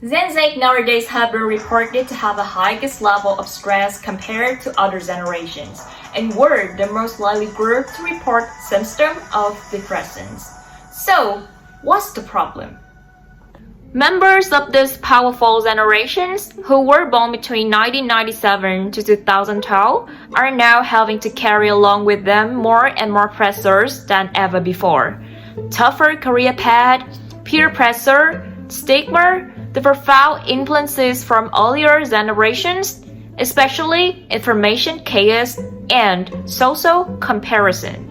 Gen Z nowadays have been reported to have the highest level of stress compared to other generations, and were the most likely group to report symptoms of depression. So, what's the problem? Members of these powerful generations, who were born between 1997 to 2012, are now having to carry along with them more and more pressures than ever before. Tougher career path, peer pressure, stigma, the profound influences from earlier generations, especially information chaos and social comparison.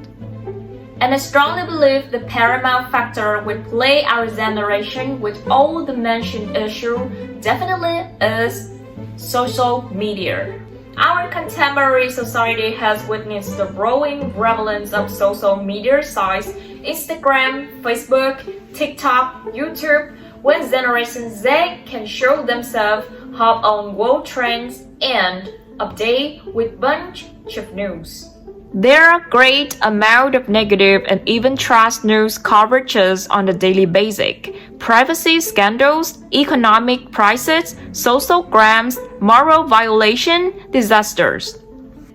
And I strongly believe the paramount factor will play our generation with all the mentioned issues definitely is social media. Our contemporary society has witnessed the growing prevalence of social media sites, Instagram, Facebook, TikTok, YouTube, when Generation Z can show themselves hop on world trends and update with bunch of news. There are great amount of negative and even trash news coverages on the daily basis. Privacy scandals, economic crisis, social crimes, moral violation, disasters.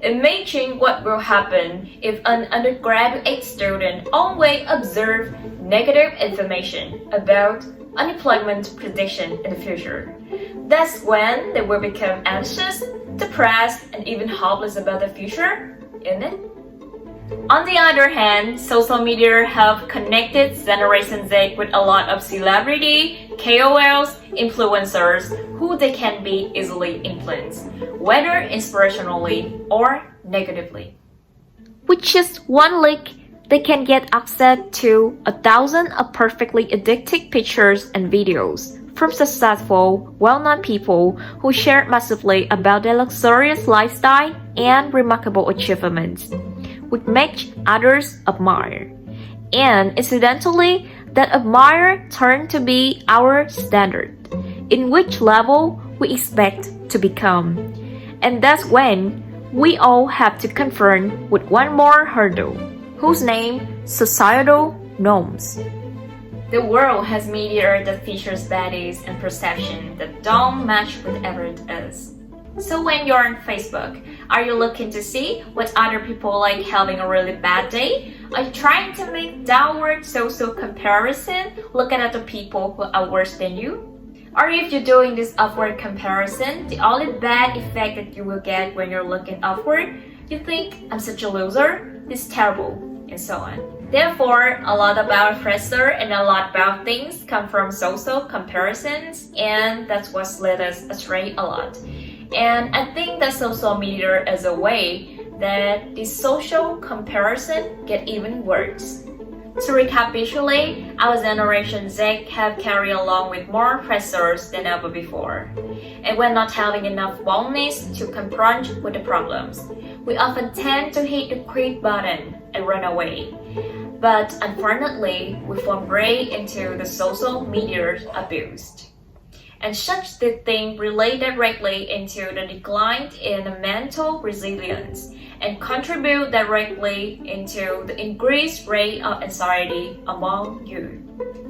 Imagine what will happen if an undergraduate student always observes negative information about unemployment prediction in the future. That's when they will become anxious, depressed, and even hopeless about the future, isn't it? On the other hand, social media have connected Generation Z with a lot of celebrity, KOLs, influencers who they can be easily influenced, whether inspirationally or negatively. With just one click, they can get access to 1,000 of perfectly addictive pictures and videos from successful, well-known people who share massively about their luxurious lifestyle and remarkable achievements, which make others admire. And incidentally, that admire turn to be our standard, in which level we expect to become. And that's when we all have to confront with one more hurdle, whose name societal norms. The world has media that features bodies and perception that don't match whatever it is. So when you're on Facebook, are you looking to see what other people like having a really bad day? Are you trying to make downward social comparison, looking at the people who are worse than you? Or if you're doing this upward comparison, the only bad effect that you will get when you're looking upward, you think, I'm such a loser, this is terrible, and so on. Therefore, a lot about pressure and a lot about things come from social comparisons, and that's what's led us astray a lot. And I think that social media is a way that the social comparison get even worse. To recapitulate, our Generation Z have carried along with more pressures than ever before. And when not having enough boldness to confront with the problems, we often tend to hit the quit button and run away. But unfortunately, we fall prey into the social media abuse. And such the thing relate directly into the decline in mental resilience and contribute directly into the increased rate of anxiety among youth.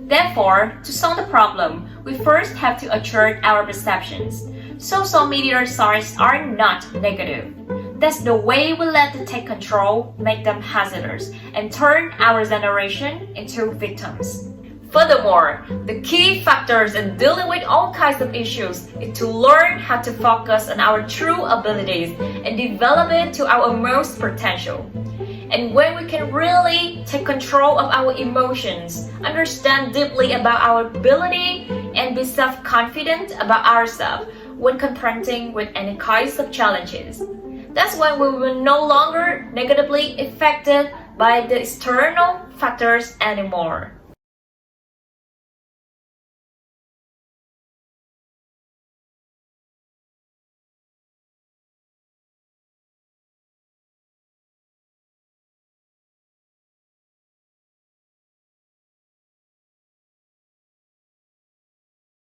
Therefore, to solve the problem, we first have to adjust our perceptions. Social media sites are not negative. That's the way we let them take control, make them hazardous, and turn our generation into victims. Furthermore, the key factors in dealing with all kinds of issues is to learn how to focus on our true abilities and develop it to our most potential. And when we can really take control of our emotions, understand deeply about our ability, and be self-confident about ourselves when confronting with any kinds of challenges, that's when we will no longer negatively affected by the external factors anymore.